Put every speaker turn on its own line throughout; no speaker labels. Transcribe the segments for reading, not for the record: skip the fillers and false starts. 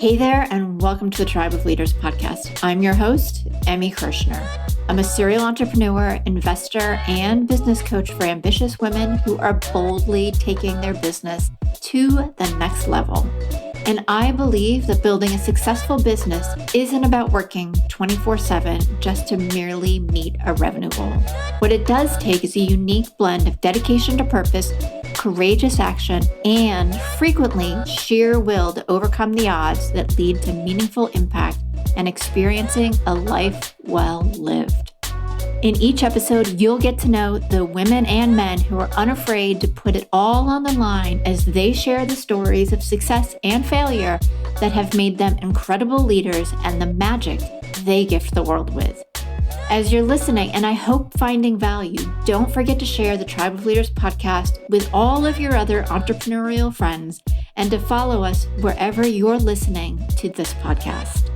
Hey there, and welcome to the Tribe of Leaders podcast. I'm your host, Emmy Kirshner. I'm a serial entrepreneur, investor, and business coach for ambitious women who are boldly taking their business to the next level. And I believe that building a successful business isn't about working 24/7 just to merely meet a revenue goal. What it does take is a unique blend of dedication to purpose, courageous action, and frequently sheer will to overcome the odds that lead to meaningful impact and experiencing a life well lived. In each episode, you'll get to know the women and men who are unafraid to put it all on the line as they share the stories of success and failure that have made them incredible leaders and the magic they gift the world with. As you're listening, and I hope finding value, don't forget to share the Tribe of Leaders podcast with all of your other entrepreneurial friends and to follow us wherever you're listening to this podcast.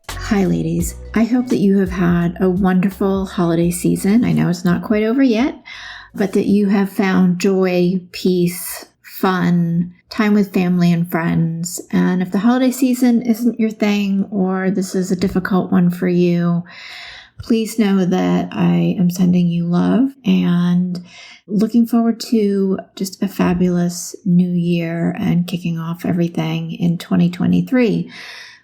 Hi, ladies. I hope that you have had a wonderful holiday season. I know it's not quite over yet, but that you have found joy, peace, fun, time with family and friends. And if the holiday season isn't your thing or this is a difficult one for you, please know that I am sending you love and looking forward to just a fabulous new year and kicking off everything in 2023,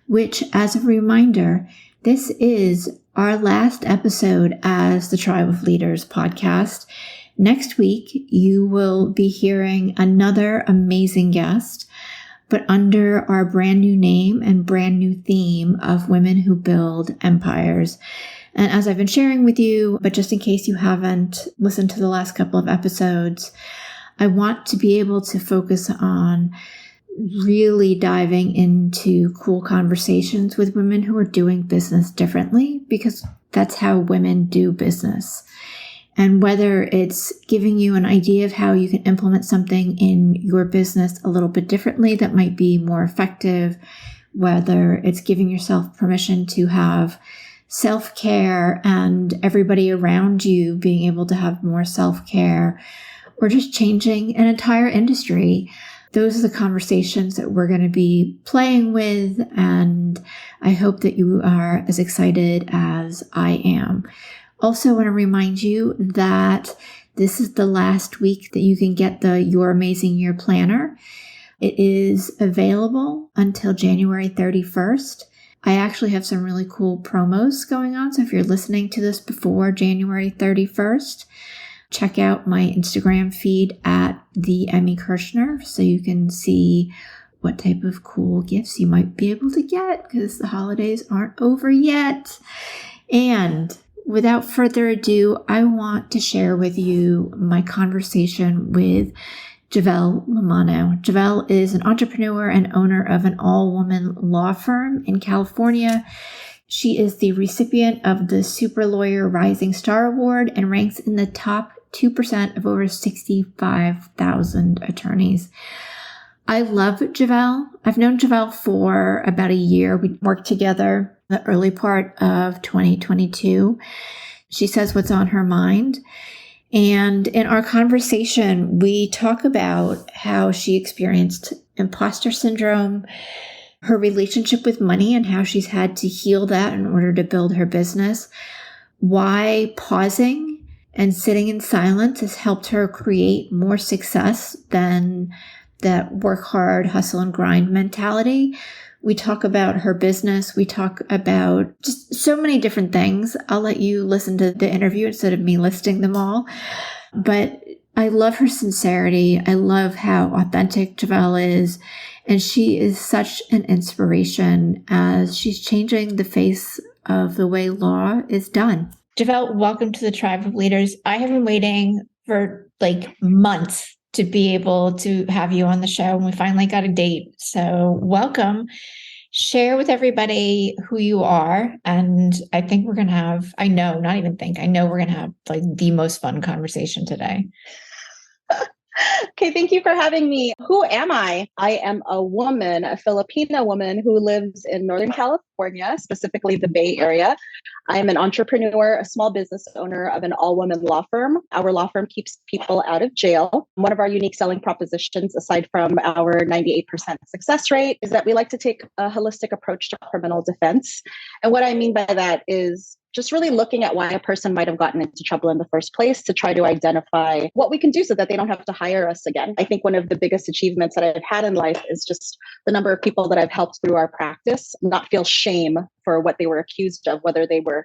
which, as a reminder, this is our last episode as the Tribe of Leaders podcast. Next week, you will be hearing another amazing guest, but under our brand new name and brand new theme of women who build empires. And as I've been sharing with you, but just in case you haven't listened to the last couple of episodes, I want to be able to focus on really diving into cool conversations with women who are doing business differently, because that's how women do business. And whether it's giving you an idea of how you can implement something in your business a little bit differently that might be more effective, whether it's giving yourself permission to have self-care and everybody around you being able to have more self-care, or just changing an entire industry. Those are the conversations that we're going to be playing with, and I hope that you are as excited as I am. Also, I want to remind you that this is the last week that you can get the Your Amazing Year Planner. It is available until January 31st. I actually have some really cool promos going on, so if you're listening to this before January 31st, check out my Instagram feed at the Emmy Kirshner so you can see what type of cool gifts you might be able to get, because the holidays aren't over yet. And without further ado, I want to share with you my conversation with Givelle Lamano. Givelle is an entrepreneur and owner of an all-woman law firm in California. She is the recipient of the Super Lawyer Rising Star Award and ranks in the top 2% of over 65,000 attorneys. I love Givelle. I've known Givelle for about a year. We worked together the early part of 2022. She says what's on her mind. And in our conversation, we talk about how she experienced imposter syndrome, her relationship with money and how she's had to heal that in order to build her business, why pausing and sitting in silence has helped her create more success than that work hard, hustle and grind mentality. We talk about her business. We talk about just so many different things. I'll let you listen to the interview instead of me listing them all. But I love her sincerity. I love how authentic Givelle is. And she is such an inspiration as she's changing the face of the way law is done. Givelle, welcome to the Tribe of Leaders. I have been waiting for months to be able to have you on the show, and we finally got a date. So welcome. Share with everybody who you are. And I think we're going to have, I know we're going to have the most fun conversation today.
Okay, thank you for having me. Who am I? I am a woman, a Filipino woman who lives in Northern California, specifically the Bay Area. I am an entrepreneur, a small business owner of an all woman law firm. Our law firm keeps people out of jail. One of our unique selling propositions, aside from our 98% success rate, is that we like to take a holistic approach to criminal defense. And what I mean by that is just really looking at why a person might have gotten into trouble in the first place to try to identify what we can do so that they don't have to hire us again. I think one of the biggest achievements that I've had in life is just the number of people that I've helped through our practice not feel shame for what they were accused of, whether there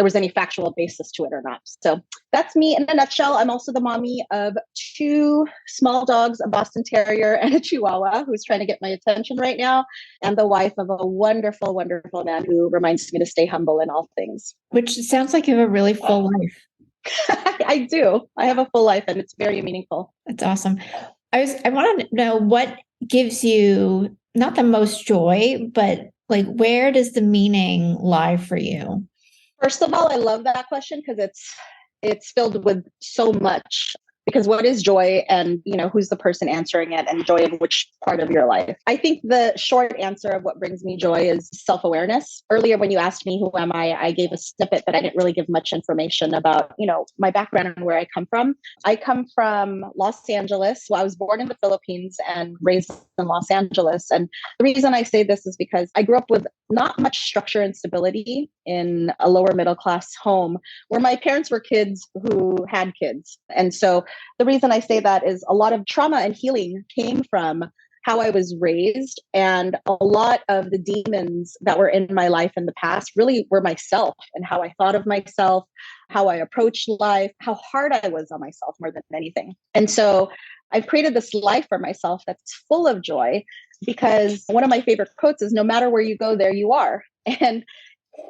was any factual basis to it or not. So that's me in a nutshell. I'm also the mommy of two small dogs, a Boston Terrier and a Chihuahua, who's trying to get my attention right now, and the wife of a wonderful, wonderful man who reminds me to stay humble in all things.
Which sounds like you have a really full life.
I do. I have a full life and it's very meaningful.
That's awesome. I want to know what gives you not the most joy, but like where does the meaning lie for you?
First of all, I love that question because it's filled with so much. Because what is joy, and who's the person answering it, and joy in which part of your life? I think the short answer of what brings me joy is self-awareness. Earlier, when you asked me who am I gave a snippet, but I didn't really give much information about my background and where I come from. I come from Los Angeles. Well, I was born in the Philippines and raised in Los Angeles. And the reason I say this is because I grew up with not much structure and stability in a lower middle class home where my parents were kids who had kids. And so the reason I say that is a lot of trauma and healing came from how I was raised. And a lot of the demons that were in my life in the past really were myself and how I thought of myself, how I approached life, how hard I was on myself more than anything. And so I've created this life for myself that's full of joy because one of my favorite quotes is, no matter where you go, there you are. And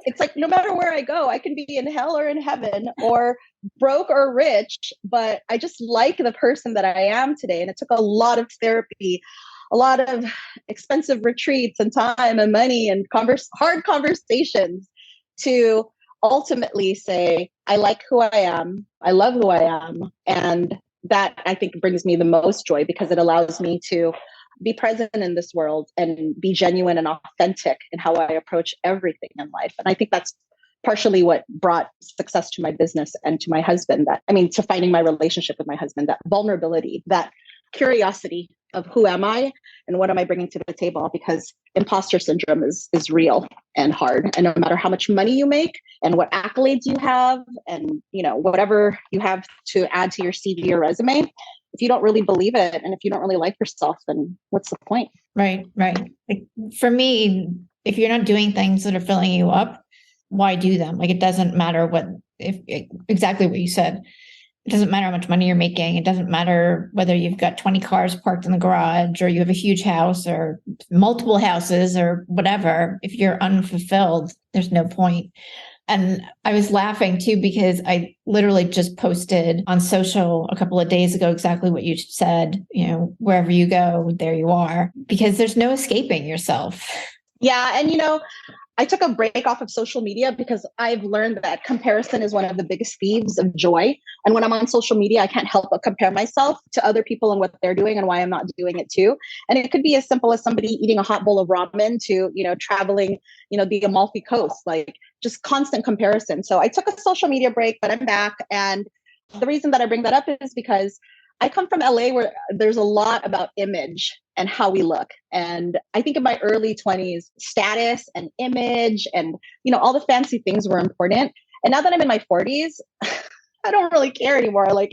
it's like, no matter where I go, I can be in hell or in heaven or broke or rich, but I just like the person that I am today. And it took a lot of therapy, a lot of expensive retreats and time and money and hard conversations to ultimately say, I like who I am. I love who I am. And that I think brings me the most joy because it allows me to be present in this world and be genuine and authentic in how I approach everything in life. And I think that's partially what brought success to my business and to my husband, to finding my relationship with my husband, that vulnerability, that curiosity of who am I and what am I bringing to the table? Because imposter syndrome is real and hard. And no matter how much money you make and what accolades you have and, whatever you have to add to your CV or resume, if you don't really believe it and if you don't really like yourself, then what's the point?
Right. Like, for me, if you're not doing things that are filling you up, why do them? Like, it doesn't matter exactly what you said. It doesn't matter how much money you're making. It doesn't matter whether you've got 20 cars parked in the garage or you have a huge house or multiple houses or whatever. If you're unfulfilled, there's no point. And I was laughing too, because I literally just posted on social a couple of days ago exactly what you said, wherever you go, there you are, because there's no escaping yourself.
Yeah. And, I took a break off of social media because I've learned that comparison is one of the biggest thieves of joy. And when I'm on social media, I can't help but compare myself to other people and what they're doing and why I'm not doing it too. And it could be as simple as somebody eating a hot bowl of ramen to, traveling, the Amalfi Coast, like just constant comparison. So I took a social media break, but I'm back. And the reason that I bring that up is because I come from LA where there's a lot about image and how we look. And I think in my early 20s, status and image and, all the fancy things were important. And now that I'm in my 40s, I don't really care anymore. Like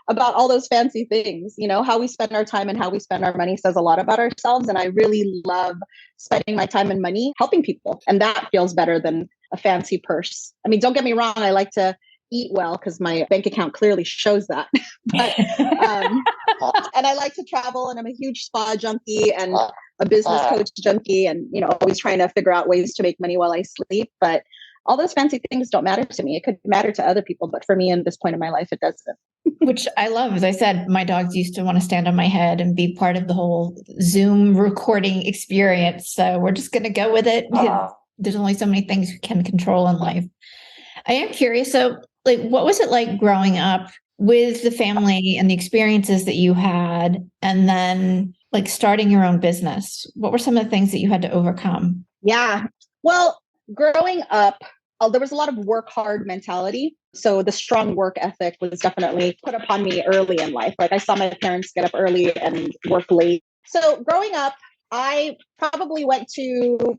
about all those fancy things, how we spend our time and how we spend our money says a lot about ourselves. And I really love spending my time and money helping people. And that feels better than a fancy purse. I mean, don't get me wrong. I like to eat well because my bank account clearly shows that. But, and I like to travel, and I'm a huge spa junkie and a business coach junkie, and always trying to figure out ways to make money while I sleep. But all those fancy things don't matter to me. It could matter to other people, but for me, in this point in my life, it doesn't.
Which I love. As I said, my dogs used to want to stand on my head and be part of the whole Zoom recording experience. So we're just going to go with it. There's only so many things you can control in life. I am curious. So, like, what was it like growing up with the family and the experiences that you had, and then like starting your own business, what were some of the things that you had to overcome?
Yeah. Well, growing up, there was a lot of work hard mentality. So the strong work ethic was definitely put upon me early in life. Like I saw my parents get up early and work late. So growing up, I probably went to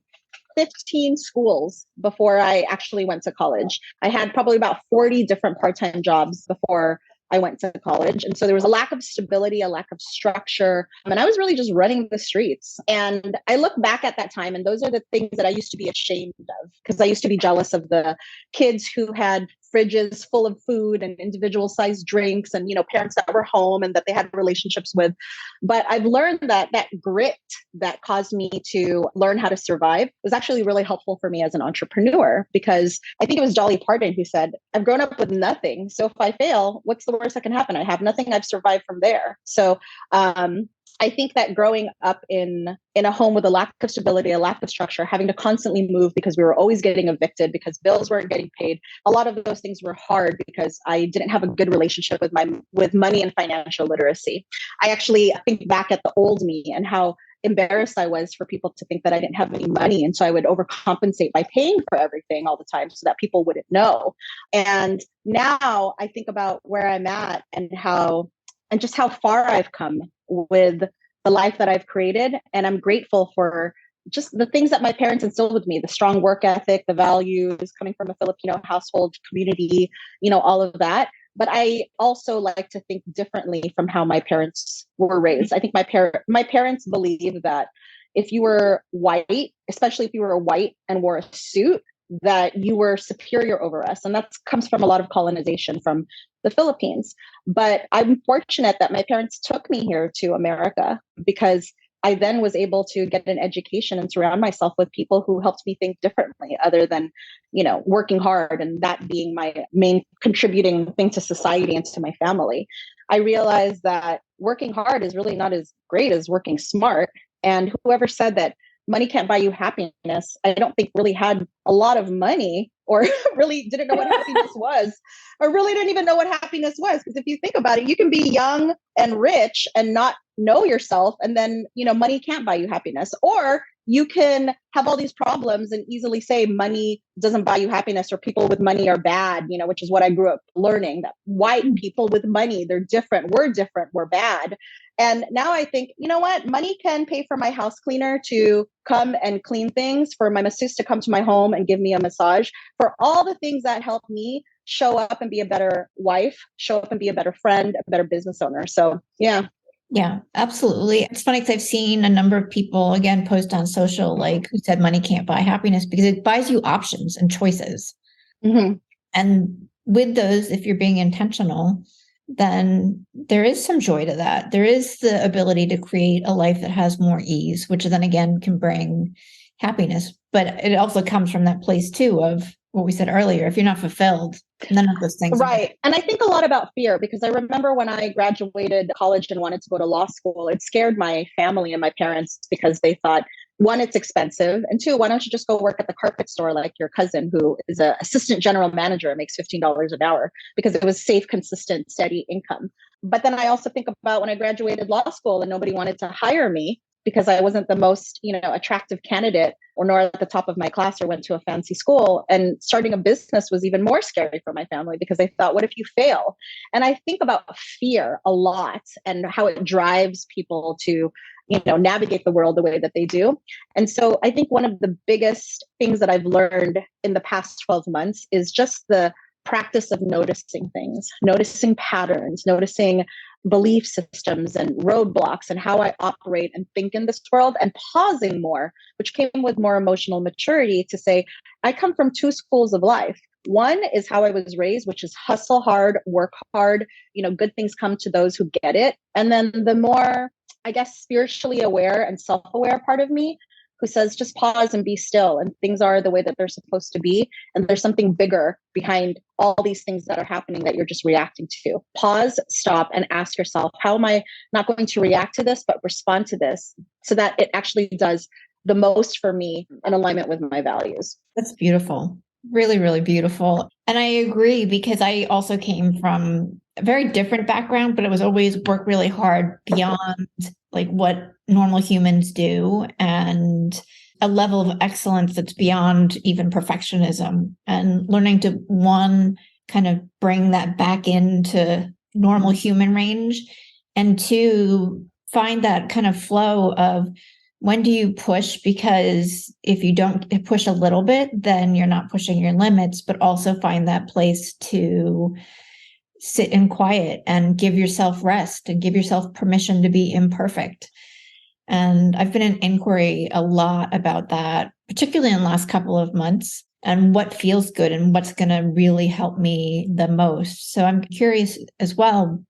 15 schools before I actually went to college. I had probably about 40 different part-time jobs before I went to college. And so there was a lack of stability, a lack of structure. And I was really just running the streets. And I look back at that time, and those are the things that I used to be ashamed of, because I used to be jealous of the kids who had fridges full of food and individual sized drinks, and parents that were home and that they had relationships with. But I've learned that that grit that caused me to learn how to survive was actually really helpful for me as an entrepreneur, because I think it was Dolly Parton who said, I've grown up with nothing, so if I fail, what's the worst that can happen? I have nothing. I've survived from there. So I think that growing up in a home with a lack of stability, a lack of structure, having to constantly move because we were always getting evicted, because bills weren't getting paid, a lot of those things were hard because I didn't have a good relationship with money and financial literacy. I actually think back at the old me and how embarrassed I was for people to think that I didn't have any money. And so I would overcompensate by paying for everything all the time so that people wouldn't know. And now I think about where I'm at and just how far I've come with the life that I've created. And I'm grateful for just the things that my parents instilled with me, the strong work ethic, the values coming from a Filipino household community, all of that. But I also like to think differently from how my parents were raised. I think my parents believe that if you were white, especially if you were white and wore a suit, that you were superior over us. And that comes from a lot of colonization from the Philippines. But I'm fortunate that my parents took me here to America, because I then was able to get an education and surround myself with people who helped me think differently, other than, working hard and that being my main contributing thing to society and to my family. I realized that working hard is really not as great as working smart. And whoever said that money can't buy you happiness, I don't think really had a lot of money, or really didn't know what happiness was, or really didn't even know what happiness was. Because if you think about it, you can be young and rich and not know yourself, and then, money can't buy you happiness. Or you can have all these problems and easily say money doesn't buy you happiness, or people with money are bad, which is what I grew up learning, that white people with money, they're different, we're bad. And now I think, you know what? Money can pay for my house cleaner to come and clean things, for my masseuse to come to my home and give me a massage, for all the things that help me show up and be a better wife, show up and be a better friend, a better business owner. So, yeah.
Yeah, absolutely. It's funny because I've seen a number of people, again, post on social, like, who said money can't buy happiness, because it buys you options and choices.
Mm-hmm.
And with those, if you're being intentional, then there is some joy to that. There is the ability to create a life that has more ease, which then again can bring happiness. But it also comes from that place too of what we said earlier. If you're not fulfilled, none of those things.
Right. And I think a lot about fear, because I remember when I graduated college and wanted to go to law school, it scared my family and my parents, because they thought, one, it's expensive, and two, why don't you just go work at the carpet store like your cousin, who is an assistant general manager and makes $15 an hour, because it was safe, consistent, steady income. But then I also think about when I graduated law school and nobody wanted to hire me because I wasn't the most, attractive candidate, or nor at the top of my class, or went to a fancy school. And starting a business was even more scary for my family, because they thought, what if you fail? And I think about fear a lot and how it drives people to, navigate the world the way that they do. And so I think one of the biggest things that I've learned in the past 12 months is just the practice of noticing things, noticing patterns, noticing belief systems and roadblocks and how I operate and think in this world, and pausing more, which came with more emotional maturity, to say, I come from two schools of life. One is how I was raised, which is hustle hard, work hard, good things come to those who get it. And then the more, I guess, spiritually aware and self-aware part of me, who says, just pause and be still, and things are the way that they're supposed to be. And there's something bigger behind all these things that are happening that you're just reacting to. Pause, stop, and ask yourself, how am I not going to react to this, but respond to this, so that it actually does the most for me in alignment with my values.
That's beautiful. Really, really beautiful. And I agree, because I also came from a very different background, but it was always work really hard beyond like what normal humans do, and a level of excellence that's beyond even perfectionism, and learning to, one, kind of bring that back into normal human range, and two, find that kind of flow of when do you push, because if you don't push a little bit, then you're not pushing your limits, but also find that place to sit in quiet and give yourself rest and give yourself permission to be imperfect. And I've been in inquiry a lot about that, particularly in the last couple of months, and what feels good and what's going to really help me the most. So I'm curious as well,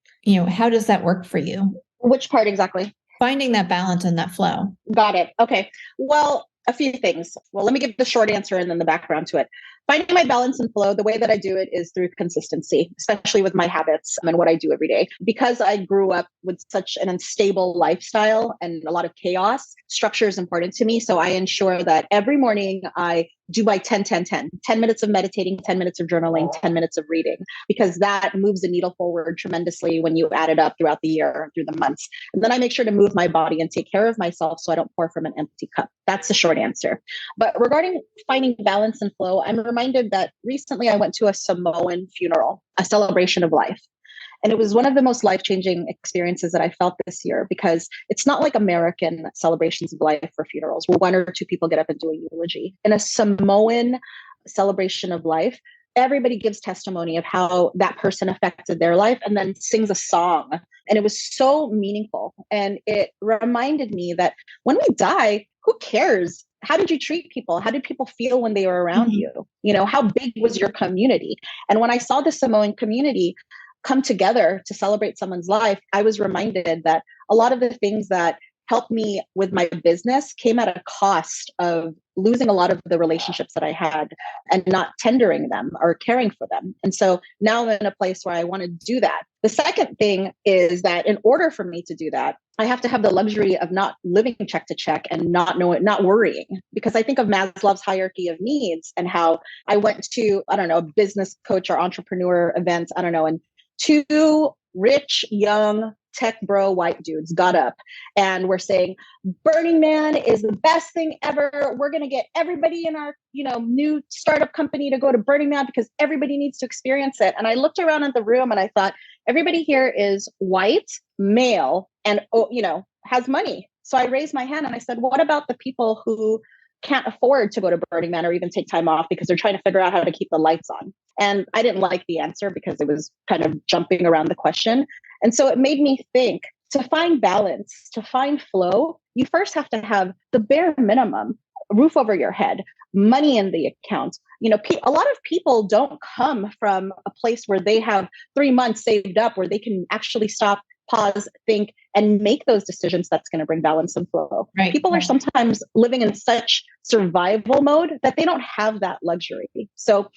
how does that work for you?
Which part exactly?
Finding that balance and that flow.
Got it. Okay. Well, a few things. Well, let me give the short answer and then the background to it. Finding my balance and flow, the way that I do it is through consistency, especially with my habits and what I do every day. Because I grew up with such an unstable lifestyle and a lot of chaos, structure is important to me. So I ensure that every morning I do my 10 minutes of meditating, 10 minutes of journaling, 10 minutes of reading, because that moves the needle forward tremendously when you add it up throughout the year, through the months. And then I make sure to move my body and take care of myself so I don't pour from an empty cup. That's the short answer. But regarding finding balance and flow, I'm reminded that recently I went to a Samoan funeral, a celebration of life. And it was one of the most life-changing experiences that I felt this year, because it's not like American celebrations of life or funerals where one or two people get up and do a eulogy. In a Samoan celebration of life, everybody gives testimony of how that person affected their life and then sings a song. And it was so meaningful. And it reminded me that when we die, who cares? How did you treat people? How did people feel when they were around you? How big was your community? And when I saw the Samoan community come together to celebrate someone's life, I was reminded that a lot of the things that helped me with my business came at a cost of losing a lot of the relationships that I had and not tendering them or caring for them. And so now I'm in a place where I want to do that. The second thing is that in order for me to do that, I have to have the luxury of not living check to check and not worrying, because I think of Maslow's hierarchy of needs and how I went to, a business coach or entrepreneur events, and two rich, young, tech bro white dudes got up and were saying, Burning Man is the best thing ever. We're going to get everybody in our, new startup company to go to Burning Man because everybody needs to experience it. And I looked around at the room and I thought, everybody here is white, male, and, has money. So I raised my hand and I said, what about the people who can't afford to go to Burning Man or even take time off because they're trying to figure out how to keep the lights on? And I didn't like the answer because it was kind of jumping around the question. And so it made me think, to find balance, to find flow, you first have to have the bare minimum: roof over your head, money in the account. A lot of people don't come from a place where they have 3 months saved up, where they can actually stop, pause, think, and make those decisions that's going to bring balance and flow.
Right.
People are sometimes living in such survival mode that they don't have that luxury. So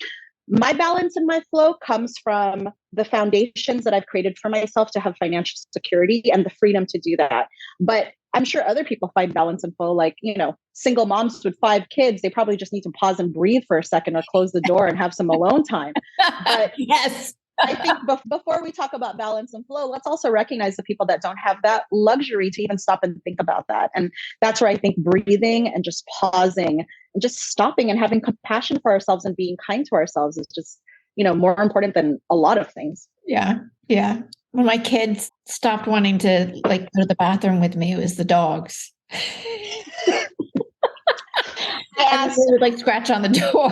my balance and my flow comes from the foundations that I've created for myself to have financial security and the freedom to do that. But I'm sure other people find balance and flow, like, single moms with 5 kids. They probably just need to pause and breathe for a second or close the door and have some alone time. But
yes.
I think before we talk about balance and flow, let's also recognize the people that don't have that luxury to even stop and think about that. And that's where I think breathing and just pausing and just stopping and having compassion for ourselves and being kind to ourselves is just, more important than a lot of things.
Yeah. Yeah. When my kids stopped wanting to go to the bathroom with me, it was the dogs.
I asked,
they would scratch on the door.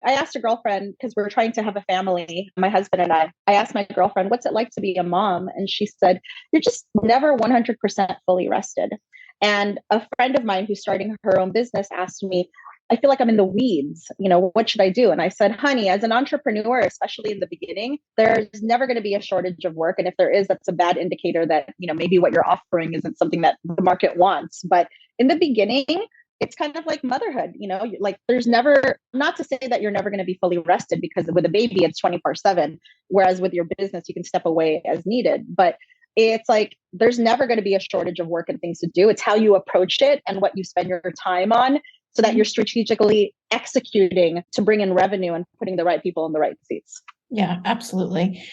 I asked a girlfriend, because we're trying to have a family, my husband and I asked my girlfriend, what's it like to be a mom? And she said, you're just never 100% fully rested. And a friend of mine who's starting her own business asked me, I feel like I'm in the weeds. What should I do? And I said, honey, as an entrepreneur, especially in the beginning, there's never going to be a shortage of work. And if there is, that's a bad indicator that, maybe what you're offering isn't something that the market wants. But in the beginning, it's kind of like motherhood, there's never, not to say that you're never going to be fully rested, because with a baby, it's 24/7. Whereas with your business, you can step away as needed. But it's like, there's never going to be a shortage of work and things to do. It's how you approach it and what you spend your time on, so that you're strategically executing to bring in revenue and putting the right people in the right seats.
Yeah, absolutely.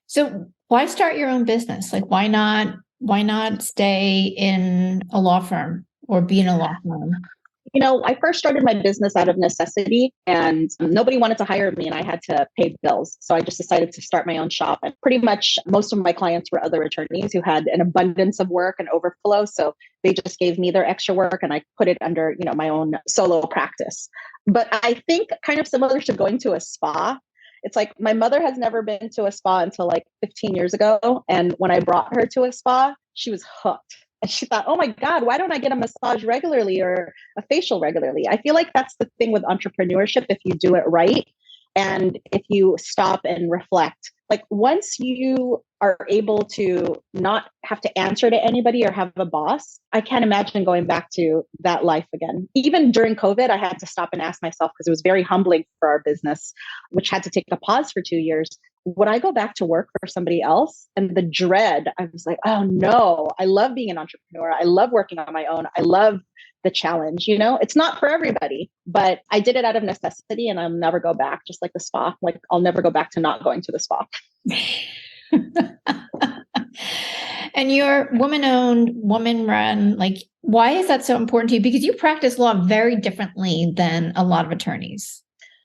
So why start your own business? Like, why not stay in a law firm or be in a law firm?
I first started my business out of necessity and nobody wanted to hire me and I had to pay bills. So I just decided to start my own shop. And pretty much most of my clients were other attorneys who had an abundance of work and overflow. So they just gave me their extra work and I put it under, my own solo practice. But I think kind of similar to going to a spa. It's like my mother has never been to a spa until like 15 years ago. And when I brought her to a spa, she was hooked. And she thought, oh my God, why don't I get a massage regularly or a facial regularly? I feel like that's the thing with entrepreneurship. If you do it right and if you stop and reflect, like once you are able to not have to answer to anybody or have a boss, I can't imagine going back to that life again. Even during COVID, I had to stop and ask myself because it was very humbling for our business, which had to take a pause for 2 years. Would I go back to work for somebody else? And the dread, I was like, oh no, I love being an entrepreneur. I love working on my own. I love the challenge. It's not for everybody, but I did it out of necessity and I'll never go back, just like the spa. Like I'll never go back to not going to the spa.
And you're woman owned, woman run. Like, why is that so important to you? Because you practice law very differently than a lot of attorneys.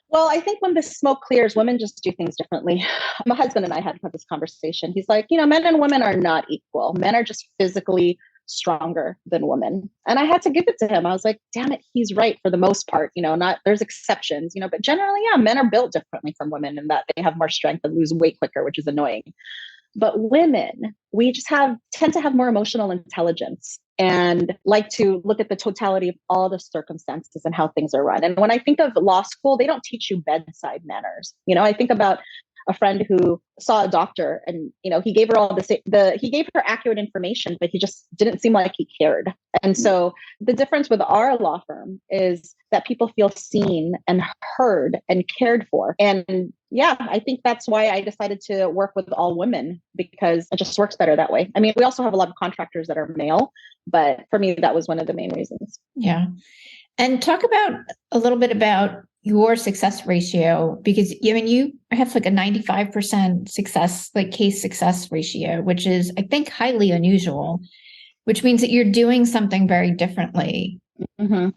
Well, I think when the smoke clears, women just do things differently. My husband and I had this conversation. He's like, men and women are not equal. Men are just physically stronger than women. And I had to give it to him. I was like, damn it, he's right for the most part. Not there's exceptions, but generally, yeah, men are built differently from women in that they have more strength and lose weight quicker, which is annoying. But women, we just tend to have more emotional intelligence and like to look at the totality of all the circumstances and how things are run. And when I think of law school, they don't teach you bedside manners. I think about a friend who saw a doctor and he gave her all he gave her accurate information, but he just didn't seem like he cared. And so the difference with our law firm is that people feel seen and heard and cared for. And yeah, I think that's why I decided to work with all women, because it just works better that way. I mean, we also have a lot of contractors that are male, but for me, that was one of the main reasons.
Yeah. And talk about a little bit about your success ratio, because you have like a 95% success, like case success ratio, which is, I think, highly unusual, which means that you're doing something very differently.
Mm-hmm.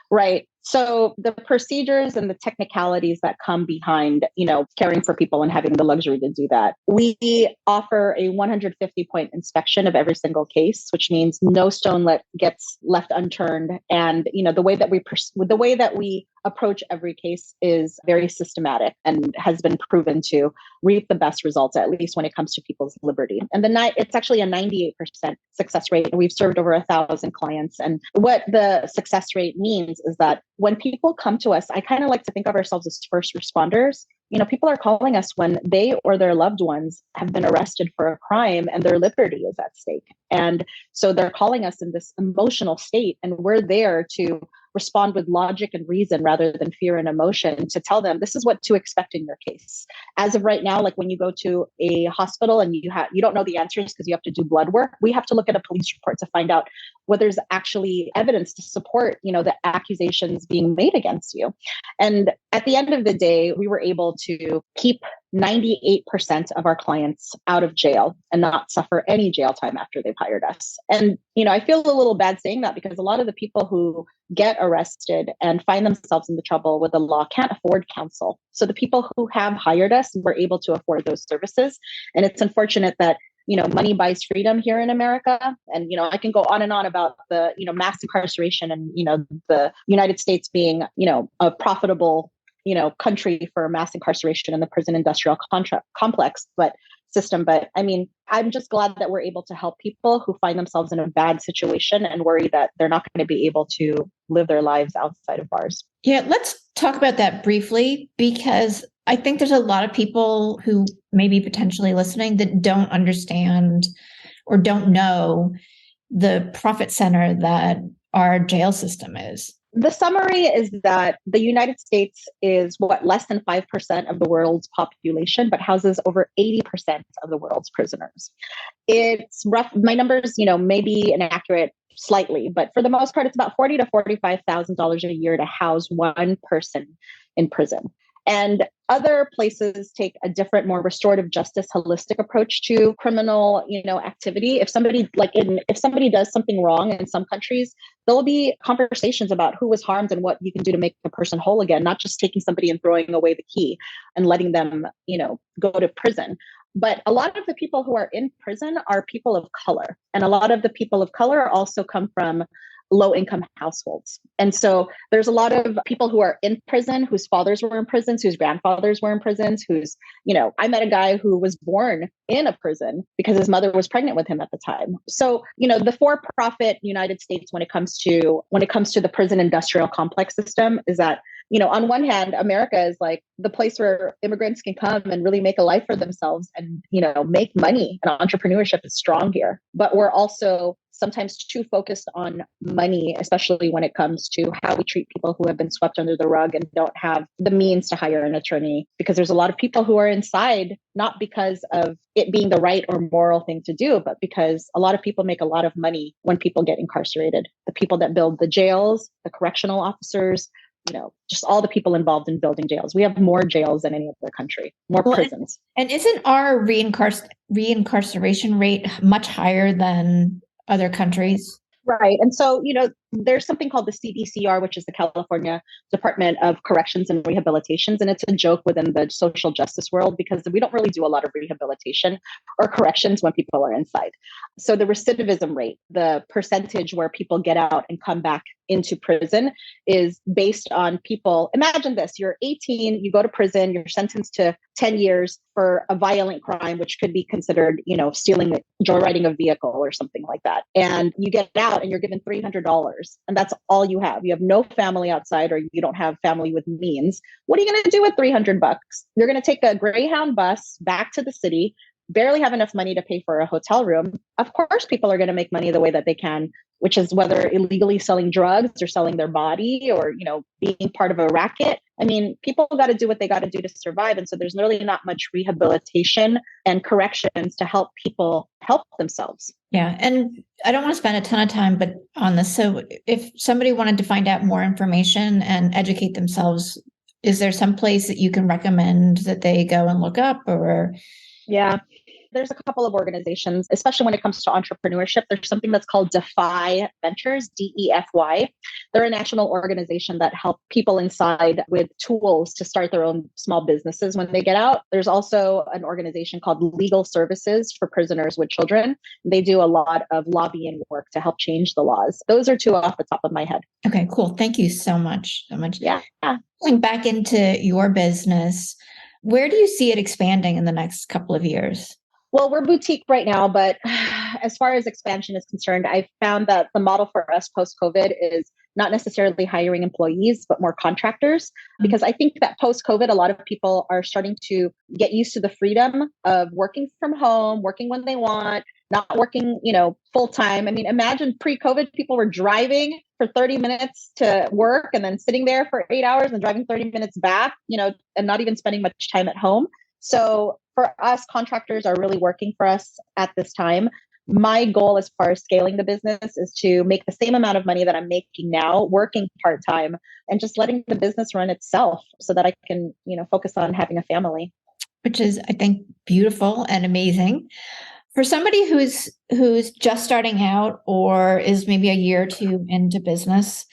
Right. So the procedures and the technicalities that come behind, caring for people and having the luxury to do that. We offer a 150-point inspection of every single case, which means no stone gets left unturned. And, the way that we approach every case is very systematic and has been proven to reap the best results, at least when it comes to people's liberty. And it's actually a 98% success rate. We've served over 1,000 clients. And what the success rate means is that when people come to us, I kind of like to think of ourselves as first responders. People are calling us when they or their loved ones have been arrested for a crime and their liberty is at stake. And so they're calling us in this emotional state, and we're there to respond with logic and reason rather than fear and emotion, to tell them this is what to expect in your case. As of right now, like when you go to a hospital and you don't know the answers because you have to do blood work, we have to look at a police report to find out whether there's actually evidence to support, the accusations being made against you. And at the end of the day, we were able to keep 98% of our clients out of jail and not suffer any jail time after they've hired us. And, I feel a little bad saying that because a lot of the people who get arrested and find themselves in the trouble with the law can't afford counsel. So the people who have hired us were able to afford those services. And it's unfortunate that money buys freedom here in America. And, I can go on and on about the, mass incarceration and, the United States being, a profitable, country for mass incarceration in the prison industrial complex, system. But I mean, I'm just glad that we're able to help people who find themselves in a bad situation and worry that they're not going to be able to live their lives outside of bars.
Yeah, let's talk about that briefly, because I think there's a lot of people who may be potentially listening that don't understand or don't know the profit center that our jail system is.
The summary is that the United States is less than 5% of the world's population, but houses over 80% of the world's prisoners. It's rough. My numbers, may be inaccurate slightly, but for the most part, it's about $40,000 to $45,000 a year to house one person in prison. And other places take a different, more restorative justice, holistic approach to criminal, activity. If somebody does something wrong in some countries, there'll be conversations about who was harmed and what you can do to make the person whole again, not just taking somebody and throwing away the key and letting them, go to prison. But a lot of the people who are in prison are people of color. And a lot of the people of color also come from low income households. And so there's a lot of people who are in prison, whose fathers were in prisons, whose grandfathers were in prisons, I met a guy who was born in a prison because his mother was pregnant with him at the time. So, the for-profit United States, when it comes to the prison industrial complex system, is that, on one hand, America is like the place where immigrants can come and really make a life for themselves and, make money, and entrepreneurship is strong here. But we're also sometimes too focused on money, especially when it comes to how we treat people who have been swept under the rug and don't have the means to hire an attorney, because there's a lot of people who are inside, not because of it being the right or moral thing to do, but because a lot of people make a lot of money when people get incarcerated. The people that build the jails, the correctional officers, just all the people involved in building jails. We have more jails than any other country, more prisons.
And isn't our reincarceration rate much higher than other countries?
Right. And so, there's something called the CDCR, which is the California Department of Corrections and Rehabilitations. And it's a joke within the social justice world because we don't really do a lot of rehabilitation or corrections when people are inside. So the recidivism rate, the percentage where people get out and come back into prison, is based on people. Imagine this: you're 18, you go to prison, you're sentenced to 10 years for a violent crime, which could be considered, stealing, joyriding a vehicle or something like that. And you get out and you're given $300. And that's all you have. You have no family outside, or you don't have family with means. What are you going to do with $300? You're going to take a Greyhound bus back to the city, barely have enough money to pay for a hotel room. Of course, people are going to make money the way that they can, which is whether illegally selling drugs or selling their body or, being part of a racket. I mean, people got to do what they got to do to survive. And so there's really not much rehabilitation and corrections to help people help themselves.
Yeah. And I don't want to spend a ton of time on this. So if somebody wanted to find out more information and educate themselves, is there some place that you can recommend that they go and look up? Or
Yeah. There's a couple of organizations, especially when it comes to entrepreneurship. There's something that's called Defy Ventures, DEFY. They're a national organization that help people inside with tools to start their own small businesses when they get out. There's also an organization called Legal Services for Prisoners with Children. They do a lot of lobbying work to help change the laws. Those are two off the top of my head.
Okay, cool. Thank you so much.
Yeah.
Going back into your business, where do you see it expanding in the next couple of years?
Well, we're boutique right now, but as far as expansion is concerned, I found that the model for us post-COVID is not necessarily hiring employees, but more contractors. Because I think that post-COVID, a lot of people are starting to get used to the freedom of working from home, working when they want, not working, full time. I mean, imagine pre-COVID, people were driving for 30 minutes to work and then sitting there for 8 hours and driving 30 minutes back, and not even spending much time at home. So for us, contractors are really working for us at this time. My goal as far as scaling the business is to make the same amount of money that I'm making now, working part-time, and just letting the business run itself so that I can, focus on having a family.
Which is, I think, beautiful and amazing. For somebody who's just starting out or is maybe a year or two into business,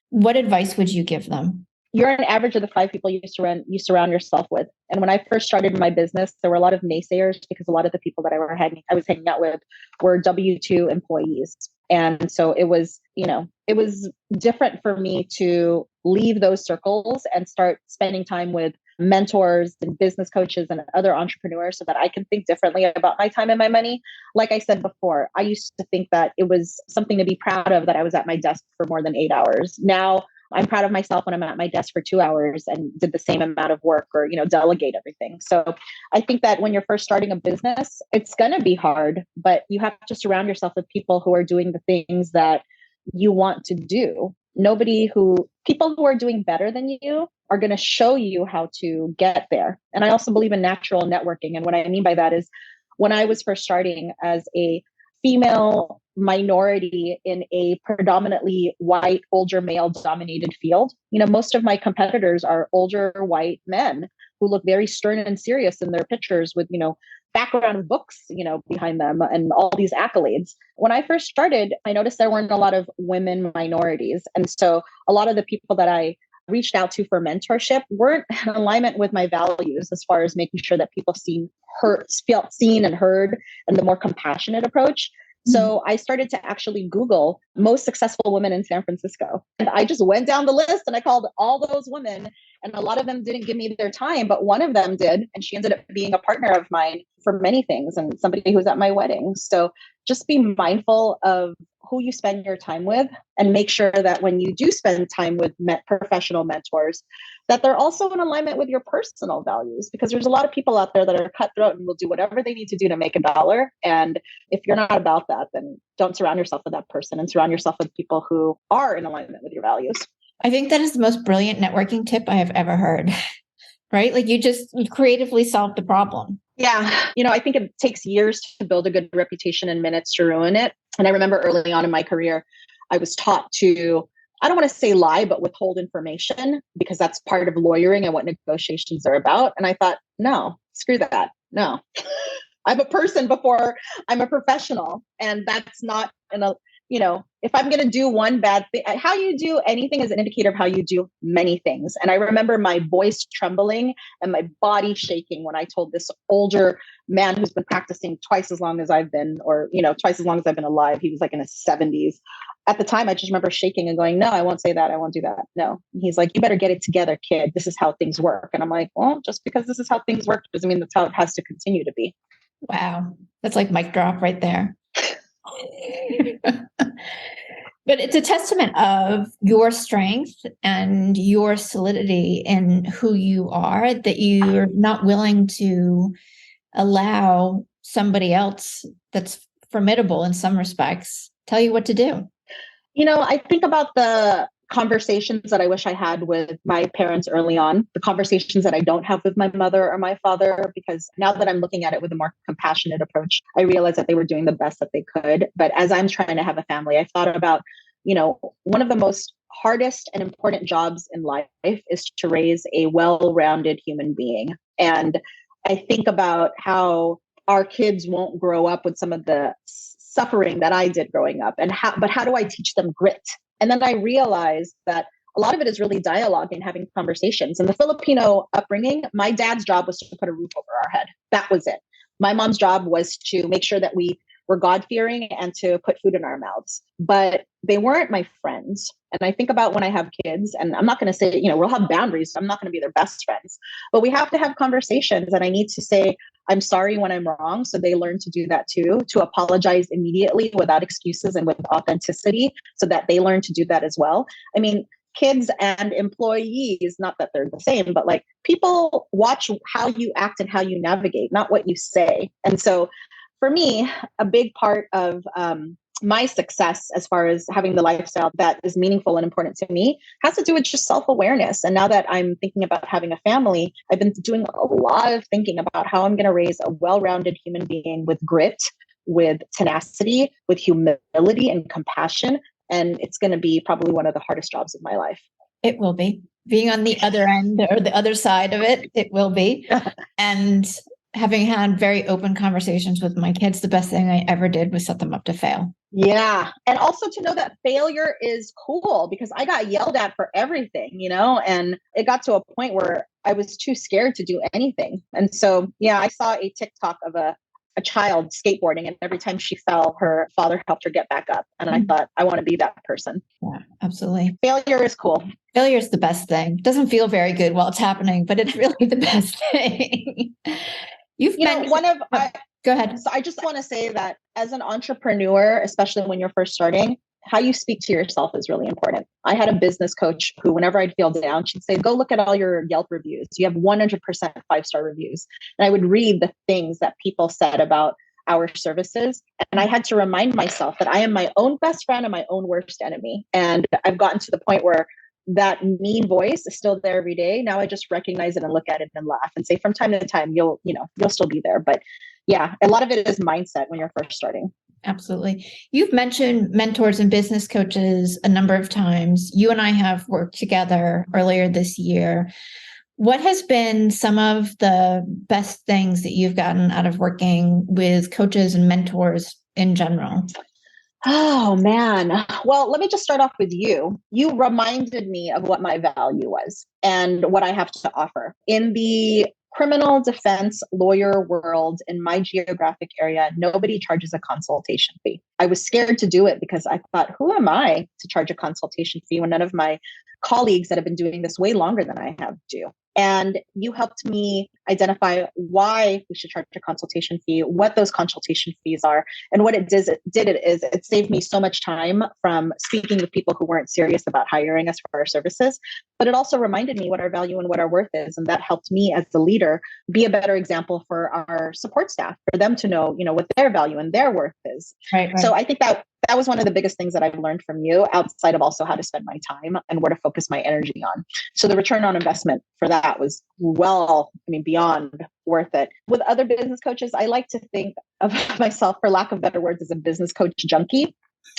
what advice would you give them?
You're an average of the 5 people you surround yourself with. And when I first started my business, there were a lot of naysayers because a lot of the people that I was hanging out with were W-2 employees. And so it was different for me to leave those circles and start spending time with mentors and business coaches and other entrepreneurs so that I can think differently about my time and my money. Like I said before, I used to think that it was something to be proud of that I was at my desk for more than 8 hours. Now I'm proud of myself when I'm at my desk for 2 hours and did the same amount of work or, delegate everything. So I think that when you're first starting a business, it's going to be hard, but you have to surround yourself with people who are doing the things that you want to do. People who are doing better than you are going to show you how to get there. And I also believe in natural networking. And what I mean by that is when I was first starting as a female minority in a predominantly white, older male dominated field. Most of my competitors are older white men who look very stern and serious in their pictures with, background of books, behind them and all these accolades. When I first started, I noticed there weren't a lot of women minorities. And so a lot of the people that I reached out to for mentorship weren't in alignment with my values as far as making sure that people felt seen and heard, and the more compassionate approach. So I started to actually Google most successful women in San Francisco. And I just went down the list and I called all those women, and a lot of them didn't give me their time, but one of them did. And she ended up being a partner of mine for many things and somebody who's at my wedding. So just be mindful of who you spend your time with, and make sure that when you do spend time with professional mentors, that they're also in alignment with your personal values, because there's a lot of people out there that are cutthroat and will do whatever they need to do to make a dollar. And if you're not about that, then don't surround yourself with that person, and surround yourself with people who are in alignment with your values.
I think that is the most brilliant networking tip I have ever heard, right? Like you creatively solved the problem.
Yeah. I think it takes years to build a good reputation and minutes to ruin it. And I remember early on in my career, I was taught to, I don't want to say lie, but withhold information, because that's part of lawyering and what negotiations are about. And I thought, no, screw that. No, I'm a person before I'm a professional. And that's not if I'm going to do one bad thing, how you do anything is an indicator of how you do many things. And I remember my voice trembling and my body shaking when I told this older man who's been practicing twice as long as I've been, or, twice as long as I've been alive. He was like in his 70s. At the time, I just remember shaking and going, no, I won't say that. I won't do that. No. And he's like, you better get it together, kid. This is how things work. And I'm like, well, just because this is how things work doesn't mean that's how it has to continue to be.
Wow. That's like mic drop right there. But it's a testament of your strength and your solidity in who you are, that you're not willing to allow somebody else that's formidable in some respects tell you what to do.
I think about the conversations that I wish I had with my parents early on, the conversations that I don't have with my mother or my father, because now that I'm looking at it with a more compassionate approach, I realize that they were doing the best that they could. But as I'm trying to have a family, I thought about, one of the most hardest and important jobs in life is to raise a well-rounded human being. And I think about how our kids won't grow up with some of the suffering that I did growing up, but how do I teach them grit? And then I realized that a lot of it is really dialogue and having conversations. In the Filipino upbringing, my dad's job was to put a roof over our head. That was it. My mom's job was to make sure that we were God-fearing and to put food in our mouths. But they weren't my friends. And I think about when I have kids, and I'm not going to say, we'll have boundaries. So I'm not going to be their best friends, but we have to have conversations. And I need to say, I'm sorry when I'm wrong. So they learn to do that too, to apologize immediately without excuses and with authenticity, so that they learn to do that as well. I mean, kids and employees, not that they're the same, but like people watch how you act and how you navigate, not what you say. And so for me, a big part of my success as far as having the lifestyle that is meaningful and important to me has to do with just self-awareness. And now that I'm thinking about having a family, I've been doing a lot of thinking about how I'm going to raise a well-rounded human being with grit, with tenacity, with humility and compassion. And it's going to be probably one of the hardest jobs of my life.
It will be. Being on the other end or the other side of it, it will be. And having had very open conversations with my kids, the best thing I ever did was set them up to fail.
Yeah. And also to know that failure is cool, because I got yelled at for everything, and it got to a point where I was too scared to do anything. And so, yeah, I saw a TikTok of a child skateboarding, and every time she fell, her father helped her get back up. And I thought, I want to be that person.
Yeah, absolutely.
Failure is cool.
Failure is the best thing. It doesn't feel very good while it's happening, but it's really the best thing. Go ahead.
So I just want to say that as an entrepreneur, especially when you're first starting, how you speak to yourself is really important. I had a business coach who, whenever I'd feel down, she'd say, go look at all your Yelp reviews. You have 100% 5-star reviews. And I would read the things that people said about our services. And I had to remind myself that I am my own best friend and my own worst enemy. And I've gotten to the point where that mean voice is still there every day. Now I just recognize it and look at it and laugh and say, from time to time, you'll still be there. But yeah, a lot of it is mindset when you're first starting.
Absolutely. You've mentioned mentors and business coaches a number of times. You and I have worked together earlier this year. What has been some of the best things that you've gotten out of working with coaches and mentors in general?
Oh man. Well, let me just start off with you. You reminded me of what my value was and what I have to offer. In the criminal defense lawyer world in my geographic area, nobody charges a consultation fee. I was scared to do it because I thought, who am I to charge a consultation fee when none of my colleagues that have been doing this way longer than I have do? And you helped me identify why we should charge a consultation fee, what those consultation fees are. And what it did is it saved me so much time from speaking with people who weren't serious about hiring us for our services. But it also reminded me what our value and what our worth is. And that helped me as the leader be a better example for our support staff, for them to know, what their value and their worth is.
Right.
So I think that was one of the biggest things that I've learned from you, outside of also how to spend my time and where to focus my energy on. So the return on investment for that was beyond worth it. With other business coaches, I like to think of myself, for lack of better words, as a business coach junkie.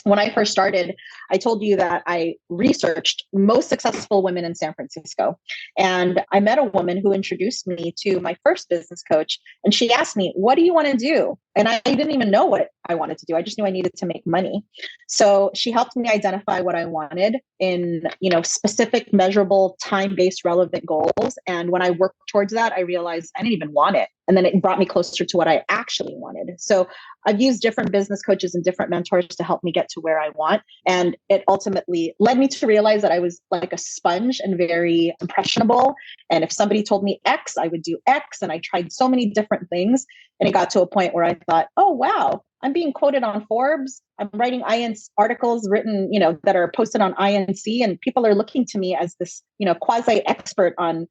When I first started, I told you that I researched most successful women in San Francisco. And I met a woman who introduced me to my first business coach. And she asked me, what do you want to do? And I didn't even know what I wanted to do. I just knew I needed to make money. So she helped me identify what I wanted in, specific, measurable, time-based, relevant goals. And when I worked towards that, I realized I didn't even want it. And then it brought me closer to what I actually wanted. So I've used different business coaches and different mentors to help me get to where I want. And it ultimately led me to realize that I was like a sponge and very impressionable. And if somebody told me X, I would do X. And I tried so many different things. And it got to a point where I thought, oh, wow, I'm being quoted on Forbes. I'm writing INC articles written, that are posted on INC, and people are looking to me as this, quasi expert on,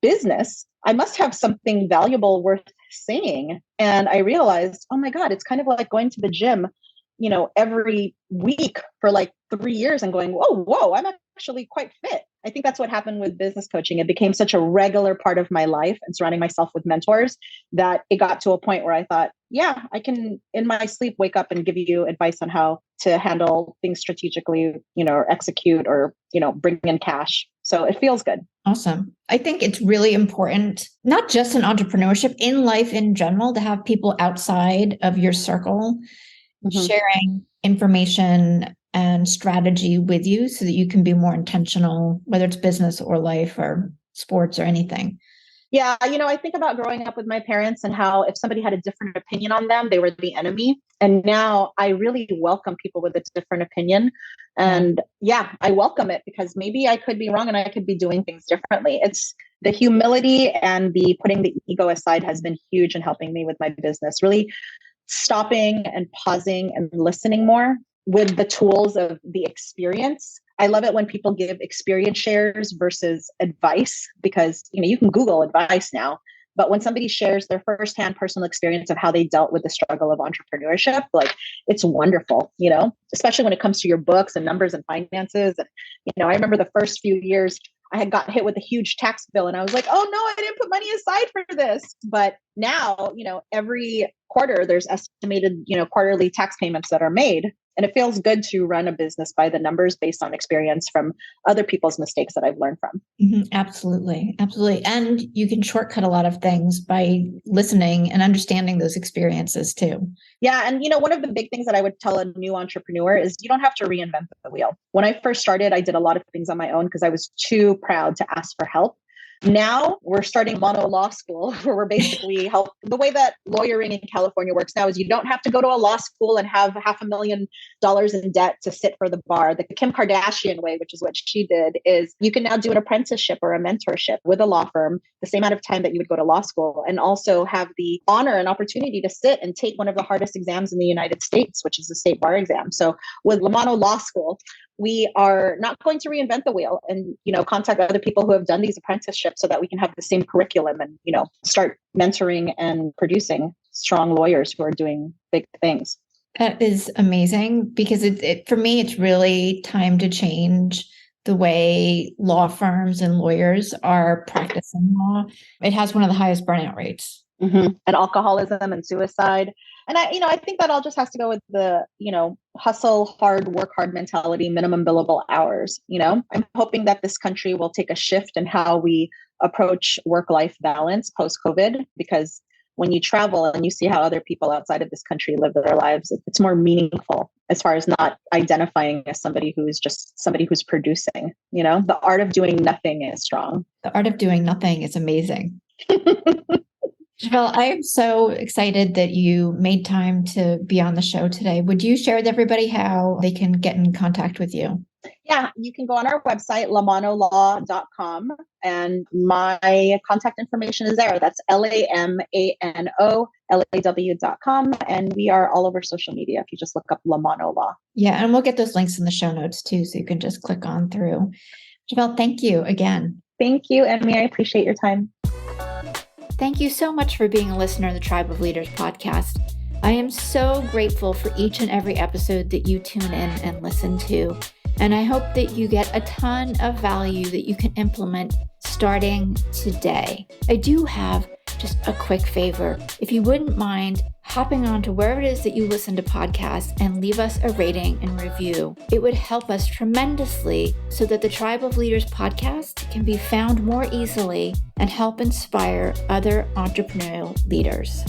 business. I must have something valuable worth saying. And I realized, oh my God, it's kind of like going to the gym, every week for like 3 years and going, whoa, I'm actually quite fit. I think that's what happened with business coaching. It became such a regular part of my life and surrounding myself with mentors that it got to a point where I thought, yeah, I can in my sleep wake up and give you advice on how to handle things strategically, or execute or, bring in cash. So it feels good.
Awesome. I think it's really important, not just in entrepreneurship, in life in general, to have people outside of your circle sharing information and strategy with you so that you can be more intentional, whether it's business or life or sports or anything.
Yeah, I think about growing up with my parents and how if somebody had a different opinion on them, they were the enemy. And now I really welcome people with a different opinion. And I welcome it because maybe I could be wrong and I could be doing things differently. It's the humility and the putting the ego aside has been huge in helping me with my business, really stopping and pausing and listening more with the tools of the experience. I love it when people give experience shares versus advice because, you can Google advice now, but when somebody shares their firsthand personal experience of how they dealt with the struggle of entrepreneurship, like it's wonderful, especially when it comes to your books and numbers and finances. And, I remember the first few years I had got hit with a huge tax bill and I was like, oh no, I didn't put money aside for this. But now, every quarter there's estimated, quarterly tax payments that are made. And it feels good to run a business by the numbers based on experience from other people's mistakes that I've learned from.
Absolutely. Absolutely. And you can shortcut a lot of things by listening and understanding those experiences too.
Yeah. And, one of the big things that I would tell a new entrepreneur is you don't have to reinvent the wheel. When I first started, I did a lot of things on my own because I was too proud to ask for help. Now we're starting Mono Law School where we're basically help. The way that lawyering in California works now is you don't have to go to a law school and have $500,000 in debt to sit for the bar. The Kim Kardashian way, which is what she did, is you can now do an apprenticeship or a mentorship with a law firm, the same amount of time that you would go to law school, and also have the honor and opportunity to sit and take one of the hardest exams in the United States, which is the state bar exam. So with Lamano Law School, we are not going to reinvent the wheel and, contact other people who have done these apprenticeships so that we can have the same curriculum and, start mentoring and producing strong lawyers who are doing big things.
That is amazing because it for me, it's really time to change the way law firms and lawyers are practicing law. It has one of the highest burnout rates
And alcoholism and suicide. And I think that all just has to go with the, hustle hard, work hard mentality, minimum billable hours. I'm hoping that this country will take a shift in how we approach work-life balance post-COVID, because when you travel and you see how other people outside of this country live their lives, it's more meaningful as far as not identifying as somebody who's producing. The art of doing nothing is strong.
The art of doing nothing is amazing. Givelle, I am so excited that you made time to be on the show today. Would you share with everybody how they can get in contact with you?
Yeah, you can go on our website, lamanolaw.com, and my contact information is there. That's LAMANOLAW.com. And we are all over social media if you just look up Lamano Law.
Yeah, and we'll get those links in the show notes too, so you can just click on through. Givelle, thank you again.
Thank you, Emmy. I appreciate your time.
Thank you so much for being a listener to the Tribe of Leaders podcast. I am so grateful for each and every episode that you tune in and listen to. And I hope that you get a ton of value that you can implement starting today. I do have just a quick favor. If you wouldn't mind hopping on to wherever it is that you listen to podcasts and leave us a rating and review, it would help us tremendously so that the Tribe of Leaders podcast can be found more easily and help inspire other entrepreneurial leaders.